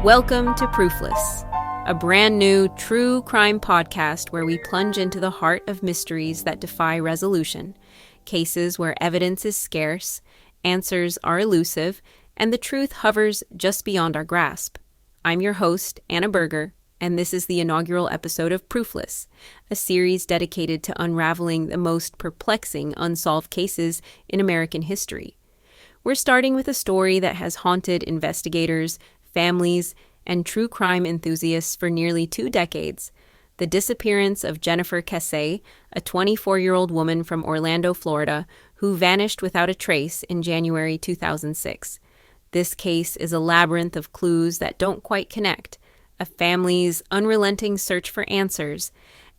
Welcome to Proofless, a brand new true crime podcast where we plunge into the heart of mysteries that defy resolution, cases where evidence is scarce, answers are elusive, and the truth hovers just beyond our grasp. I'm your host, Anna Berger, and this is the inaugural episode of Proofless, a series dedicated to unraveling the most perplexing unsolved cases in American history. We're starting with a story that has haunted investigators, families, and true crime enthusiasts for nearly 2 decades, the disappearance of Jennifer Kesse, a 24-year-old woman from Orlando, Florida, who vanished without a trace in January 2006. This case is a labyrinth of clues that don't quite connect, a family's unrelenting search for answers,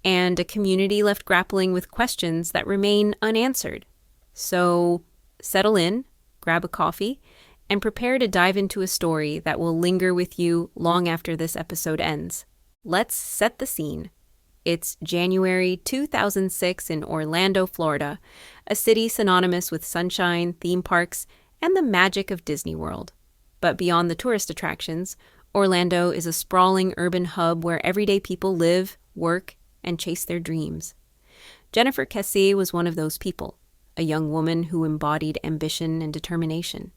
and a community left grappling with questions that remain unanswered. So, settle in, grab a coffee, and prepare to dive into a story that will linger with you long after this episode ends. Let's set the scene. It's January 2006 in Orlando, Florida, a city synonymous with sunshine, theme parks, and the magic of Disney World. But beyond the tourist attractions, Orlando is a sprawling urban hub where everyday people live, work, and chase their dreams. Jennifer Kesse was one of those people, a young woman who embodied ambition and determination.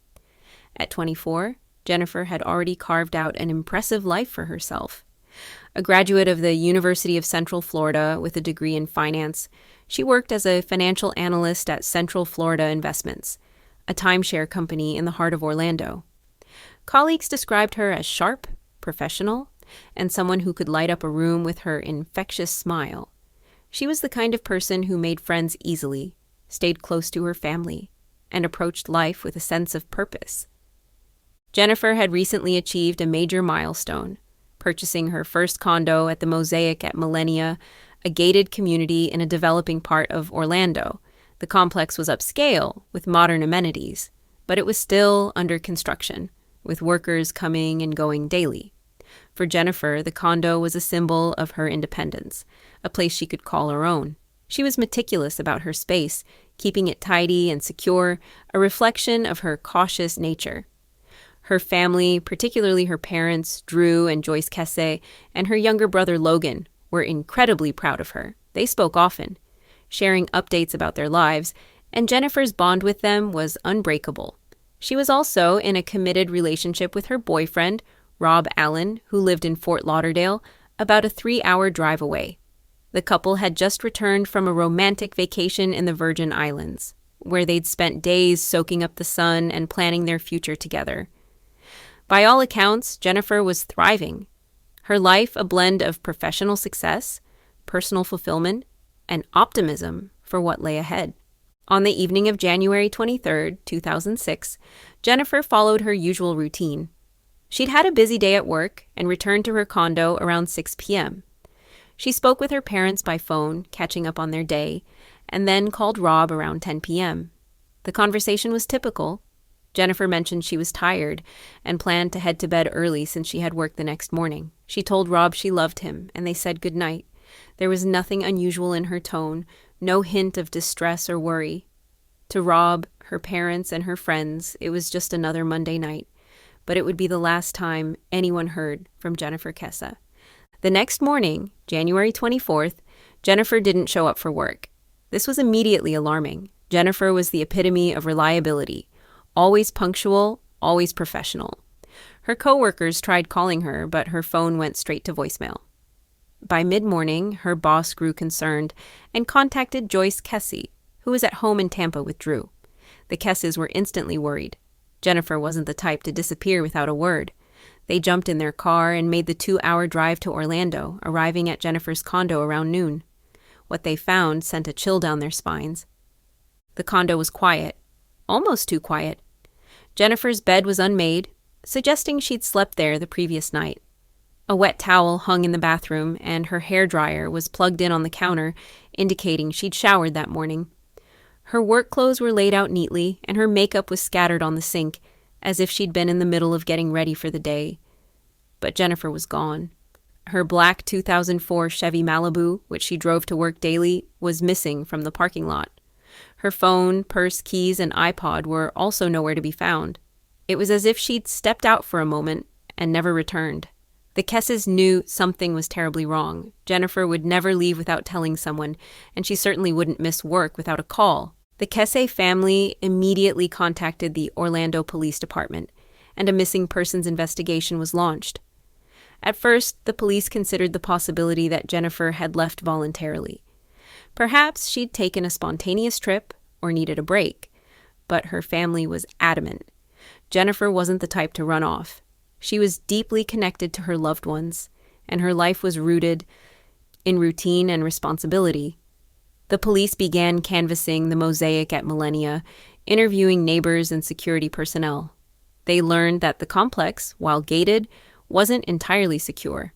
At 24, Jennifer had already carved out an impressive life for herself. A graduate of the University of Central Florida with a degree in finance, she worked as a financial analyst at Central Florida Investments, a timeshare company in the heart of Orlando. Colleagues described her as sharp, professional, and someone who could light up a room with her infectious smile. She was the kind of person who made friends easily, stayed close to her family, and approached life with a sense of purpose. Jennifer had recently achieved a major milestone, purchasing her first condo at the Mosaic at Millennia, a gated community in a developing part of Orlando. The complex was upscale, with modern amenities, but it was still under construction, with workers coming and going daily. For Jennifer, the condo was a symbol of her independence, a place she could call her own. She was meticulous about her space, keeping it tidy and secure, a reflection of her cautious nature. Her family, particularly her parents, Drew and Joyce Kesse, and her younger brother Logan, were incredibly proud of her. They spoke often, sharing updates about their lives, and Jennifer's bond with them was unbreakable. She was also in a committed relationship with her boyfriend, Rob Allen, who lived in Fort Lauderdale, about a 3-hour drive away. The couple had just returned from a romantic vacation in the Virgin Islands, where they'd spent days soaking up the sun and planning their future together. By all accounts, Jennifer was thriving. Her life a blend of professional success, personal fulfillment, and optimism for what lay ahead. On the evening of January 23, 2006, Jennifer followed her usual routine. She'd had a busy day at work and returned to her condo around 6 p.m. She spoke with her parents by phone, catching up on their day, and then called Rob around 10 p.m. The conversation was typical. Jennifer mentioned she was tired and planned to head to bed early since she had work the next morning. She told Rob she loved him, and they said goodnight. There was nothing unusual in her tone, no hint of distress or worry. To Rob, her parents, and her friends, it was just another Monday night, but it would be the last time anyone heard from Jennifer Kesse. The next morning, January 24th, Jennifer didn't show up for work. This was immediately alarming. Jennifer was the epitome of reliability, always punctual, always professional. Her coworkers tried calling her, but her phone went straight to voicemail. By mid-morning, her boss grew concerned and contacted Joyce Kesse, who was at home in Tampa with Drew. The Kesses were instantly worried. Jennifer wasn't the type to disappear without a word. They jumped in their car and made the 2-hour drive to Orlando, arriving at Jennifer's condo around noon. What they found sent a chill down their spines. The condo was quiet, almost too quiet. Jennifer's bed was unmade, suggesting she'd slept there the previous night. A wet towel hung in the bathroom, and her hairdryer was plugged in on the counter, indicating she'd showered that morning. Her work clothes were laid out neatly, and her makeup was scattered on the sink, as if she'd been in the middle of getting ready for the day. But Jennifer was gone. Her black 2004 Chevy Malibu, which she drove to work daily, was missing from the parking lot. Her phone, purse, keys, and iPod were also nowhere to be found. It was as if she'd stepped out for a moment and never returned. The Kesses knew something was terribly wrong. Jennifer would never leave without telling someone, and she certainly wouldn't miss work without a call. The Kesse family immediately contacted the Orlando Police Department, and a missing persons investigation was launched. At first, the police considered the possibility that Jennifer had left voluntarily. Perhaps she'd taken a spontaneous trip or needed a break, but her family was adamant. Jennifer wasn't the type to run off. She was deeply connected to her loved ones, and her life was rooted in routine and responsibility. The police began canvassing the mosaic at Millennia, interviewing neighbors and security personnel. They learned that the complex, while gated, wasn't entirely secure.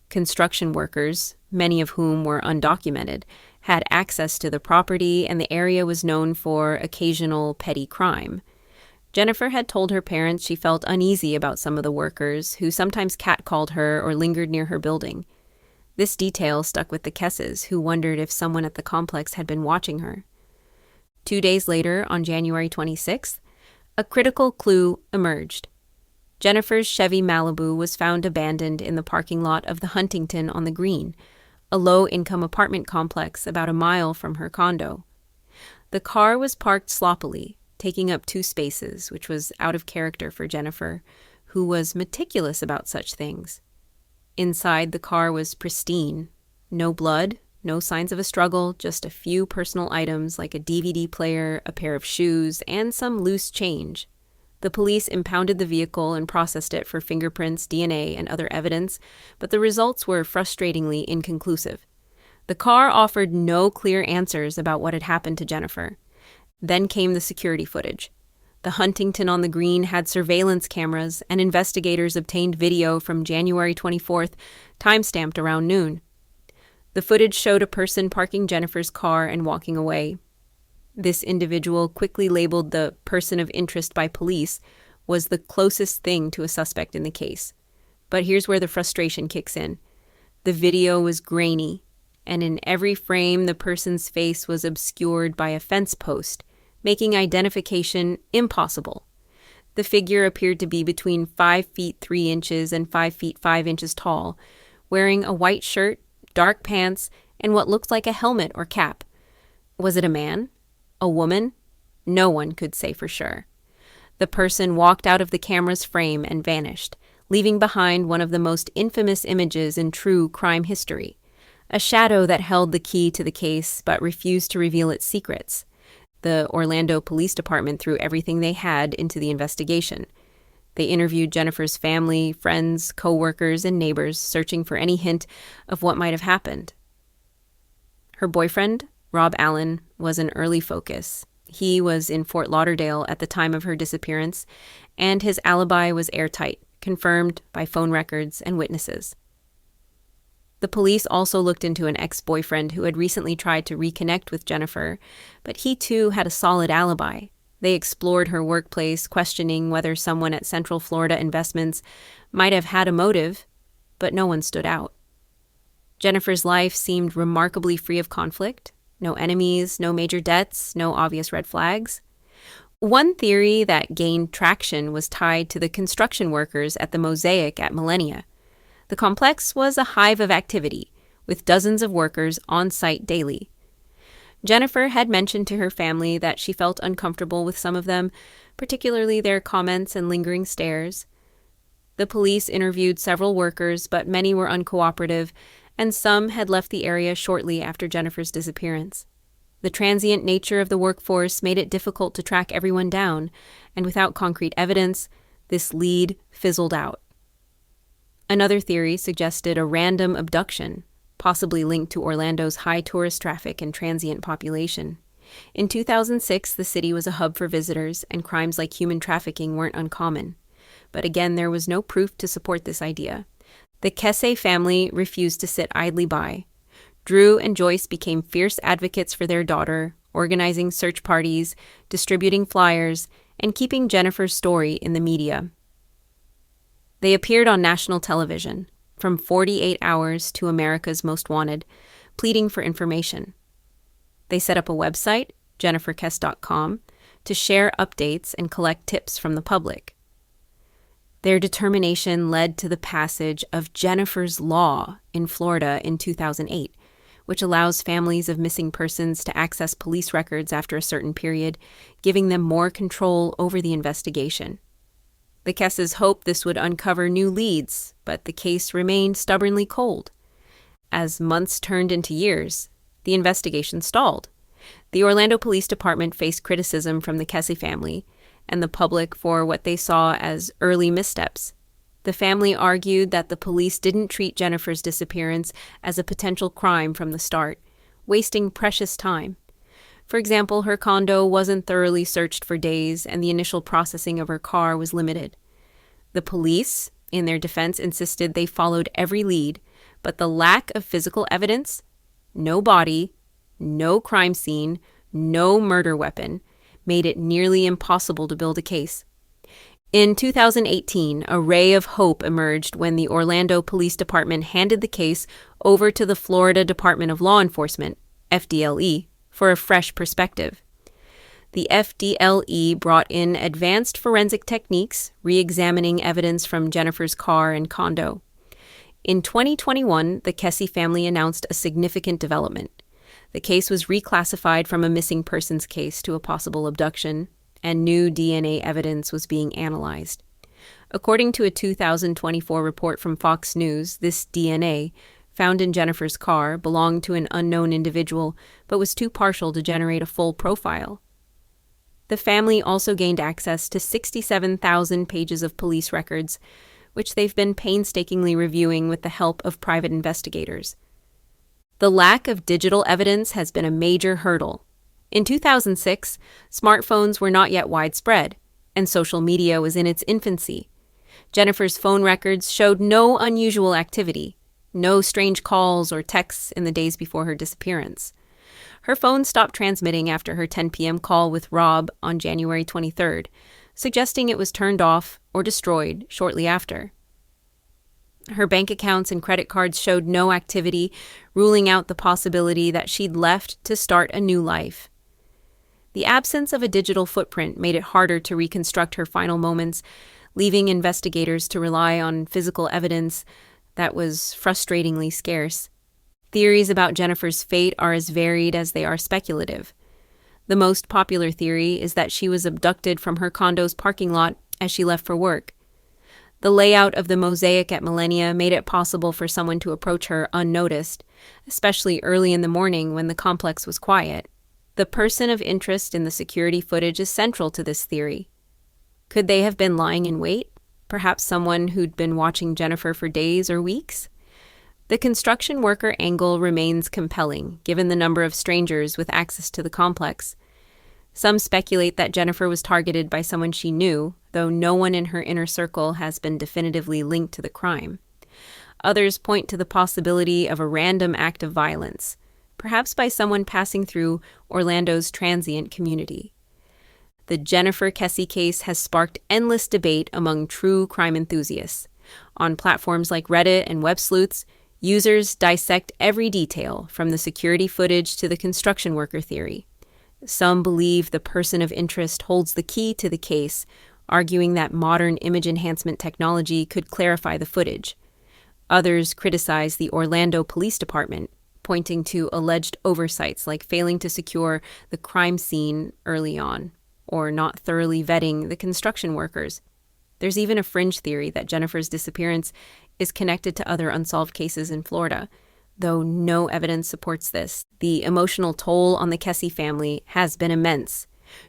Construction workers, many of whom were undocumented, had access to the property, and the area was known for occasional petty crime. Jennifer had told her parents she felt uneasy about some of the workers, who sometimes catcalled her or lingered near her building. This detail stuck with the Kesses, who wondered if someone at the complex had been watching her. 2 days later, on January 26th, a critical clue emerged. Jennifer's Chevy Malibu was found abandoned in the parking lot of the Huntington on the Green, a low-income apartment complex about a mile from her condo. The car was parked sloppily, taking up 2 spaces, which was out of character for Jennifer, who was meticulous about such things. Inside, the car was pristine. No blood, no signs of a struggle, just a few personal items like a DVD player, a pair of shoes, and some loose change. The police impounded the vehicle and processed it for fingerprints, DNA, and other evidence, but the results were frustratingly inconclusive. The car offered no clear answers about what had happened to Jennifer. Then came the security footage. The Huntington on the Green had surveillance cameras, and investigators obtained video from January 24th, time-stamped around noon. The footage showed a person parking Jennifer's car and walking away. This individual, quickly labeled the person of interest by police, was the closest thing to a suspect in the case. But here's where the frustration kicks in. The video was grainy, and in every frame the person's face was obscured by a fence post, making identification impossible. The figure appeared to be between 5 feet 3 inches and 5 feet 5 inches tall, wearing a white shirt, dark pants, and what looked like a helmet or cap. Was it a man? A woman? No one could say for sure. The person walked out of the camera's frame and vanished, leaving behind one of the most infamous images in true crime history. A shadow that held the key to the case but refused to reveal its secrets. The Orlando Police Department threw everything they had into the investigation. They interviewed Jennifer's family, friends, co-workers, and neighbors, searching for any hint of what might have happened. Her boyfriend, Rob Allen, was an early focus. He was in Fort Lauderdale at the time of her disappearance, and his alibi was airtight, confirmed by phone records and witnesses. The police also looked into an ex-boyfriend who had recently tried to reconnect with Jennifer, but he too had a solid alibi. They explored her workplace, questioning whether someone at Central Florida Investments might have had a motive, but no one stood out. Jennifer's life seemed remarkably free of conflict. No enemies, no major debts, no obvious red flags. One theory that gained traction was tied to the construction workers at the Mosaic at Millennia. The complex was a hive of activity, with dozens of workers on site daily. Jennifer had mentioned to her family that she felt uncomfortable with some of them, particularly their comments and lingering stares. The police interviewed several workers, but many were uncooperative, and some had left the area shortly after Jennifer's disappearance. The transient nature of the workforce made it difficult to track everyone down, and without concrete evidence, this lead fizzled out. Another theory suggested a random abduction, possibly linked to Orlando's high tourist traffic and transient population. In 2006, the city was a hub for visitors, and crimes like human trafficking weren't uncommon. But again, there was no proof to support this idea. The Kesse family refused to sit idly by. Drew and Joyce became fierce advocates for their daughter, organizing search parties, distributing flyers, and keeping Jennifer's story in the media. They appeared on national television, from 48 Hours to America's Most Wanted, pleading for information. They set up a website, jenniferkesse.com, to share updates and collect tips from the public. Their determination led to the passage of Jennifer's Law in Florida in 2008, which allows families of missing persons to access police records after a certain period, giving them more control over the investigation. The Kesses hoped this would uncover new leads, but the case remained stubbornly cold. As months turned into years, the investigation stalled. The Orlando Police Department faced criticism from the Kesse family and the public for what they saw as early missteps. The family argued that the police didn't treat Jennifer's disappearance as a potential crime from the start, wasting precious time. For example, her condo wasn't thoroughly searched for days, and the initial processing of her car was limited. The police, in their defense, insisted they followed every lead, but the lack of physical evidence, no body, no crime scene, no murder weapon, made it nearly impossible to build a case. In 2018, a ray of hope emerged when the Orlando Police Department handed the case over to the Florida Department of Law Enforcement, FDLE, for a fresh perspective. The FDLE brought in advanced forensic techniques, re-examining evidence from Jennifer's car and condo. In 2021, the Kesse family announced a significant development. The case was reclassified from a missing persons case to a possible abduction, and new DNA evidence was being analyzed. According to a 2024 report from Fox News, this DNA, found in Jennifer's car, belonged to an unknown individual, but was too partial to generate a full profile. The family also gained access to 67,000 pages of police records, which they've been painstakingly reviewing with the help of private investigators. The lack of digital evidence has been a major hurdle. In 2006, smartphones were not yet widespread, and social media was in its infancy. Jennifer's phone records showed no unusual activity, no strange calls or texts in the days before her disappearance. Her phone stopped transmitting after her 10 p.m. call with Rob on January 23rd, suggesting it was turned off or destroyed shortly after. Her bank accounts and credit cards showed no activity, ruling out the possibility that she'd left to start a new life. The absence of a digital footprint made it harder to reconstruct her final moments, leaving investigators to rely on physical evidence that was frustratingly scarce. Theories about Jennifer's fate are as varied as they are speculative. The most popular theory is that she was abducted from her condo's parking lot as she left for work. The layout of the mosaic at Millennia made it possible for someone to approach her unnoticed, especially early in the morning when the complex was quiet. The person of interest in the security footage is central to this theory. Could they have been lying in wait? Perhaps someone who'd been watching Jennifer for days or weeks? The construction worker angle remains compelling, given the number of strangers with access to the complex. Some speculate that Jennifer was targeted by someone she knew, though no one in her inner circle has been definitively linked to the crime. Others point to the possibility of a random act of violence, perhaps by someone passing through Orlando's transient community. The Jennifer Kesse case has sparked endless debate among true crime enthusiasts. On platforms like Reddit and Web Sleuths, users dissect every detail, from the security footage to the construction worker theory. Some believe the person of interest holds the key to the case, arguing that modern image enhancement technology could clarify the footage. Others criticize the Orlando Police Department, pointing to alleged oversights like failing to secure the crime scene early on, or not thoroughly vetting the construction workers. There's even a fringe theory that Jennifer's disappearance is connected to other unsolved cases in Florida, though no evidence supports this. The emotional toll on the Kesse family has been immense.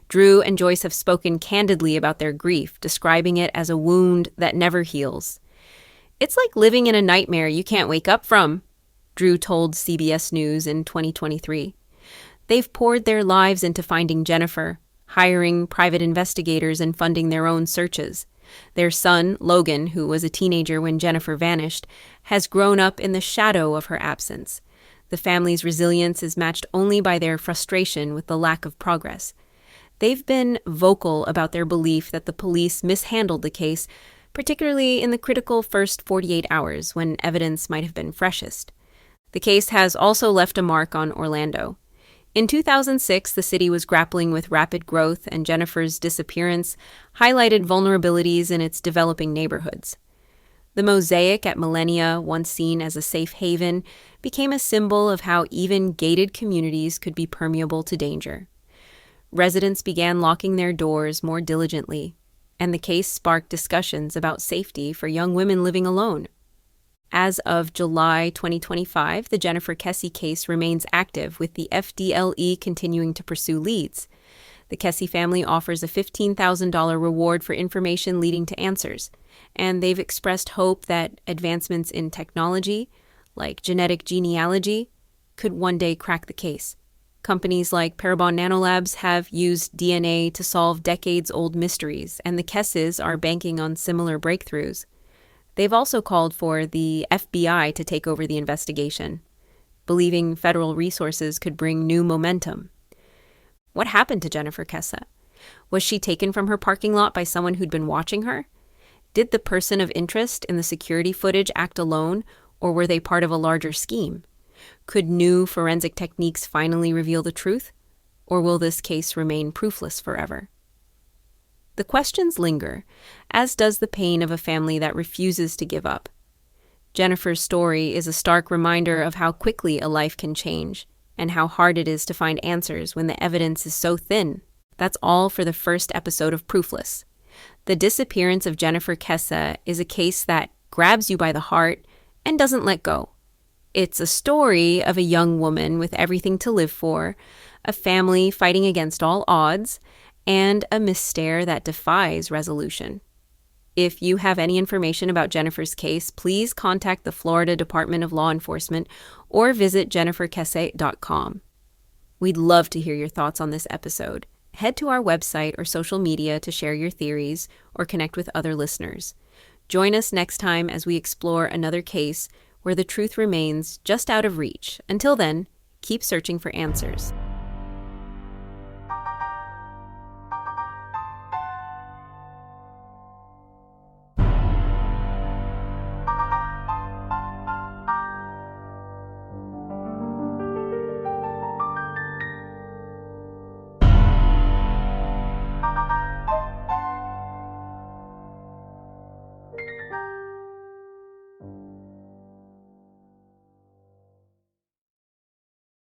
Drew and Joyce have spoken candidly about their grief, describing it as a wound that never heals. "It's like living in a nightmare you can't wake up from," Drew told CBS News in 2023. They've poured their lives into finding Jennifer, hiring private investigators and funding their own searches. Their son, Logan, who was a teenager when Jennifer vanished, has grown up in the shadow of her absence. The family's resilience is matched only by their frustration with the lack of progress. They've been vocal about their belief that the police mishandled the case, particularly in the critical first 48 hours when evidence might have been freshest. The case has also left a mark on Orlando. In 2006, the city was grappling with rapid growth, and Jennifer's disappearance highlighted vulnerabilities in its developing neighborhoods. The mosaic at Millennia, once seen as a safe haven, became a symbol of how even gated communities could be permeable to danger. Residents began locking their doors more diligently, and the case sparked discussions about safety for young women living alone. As of July 2025, the Jennifer Kesse case remains active, with the FDLE continuing to pursue leads. The Kesse family offers a $15,000 reward for information leading to answers, and they've expressed hope that advancements in technology, like genetic genealogy, could one day crack the case. Companies like Parabon Nanolabs have used DNA to solve decades-old mysteries, and the Kesses are banking on similar breakthroughs. They've also called for the FBI to take over the investigation, believing federal resources could bring new momentum. What happened to Jennifer Kesse? Was she taken from her parking lot by someone who'd been watching her? Did the person of interest in the security footage act alone, or were they part of a larger scheme? Could new forensic techniques finally reveal the truth, or will this case remain proofless forever? The questions linger, as does the pain of a family that refuses to give up. Jennifer's story is a stark reminder of how quickly a life can change, and how hard it is to find answers when the evidence is so thin. That's all for the first episode of Proofless. The disappearance of Jennifer Kesse is a case that grabs you by the heart and doesn't let go. It's a story of a young woman with everything to live for, a family fighting against all odds, and a mystere that defies resolution. If you have any information about Jennifer's case, please contact the Florida Department of Law Enforcement or visit jenniferkesse.com. We'd love to hear your thoughts on this episode. Head to our website or social media to share your theories or connect with other listeners. Join us next time as we explore another case where the truth remains just out of reach. Until then, keep searching for answers.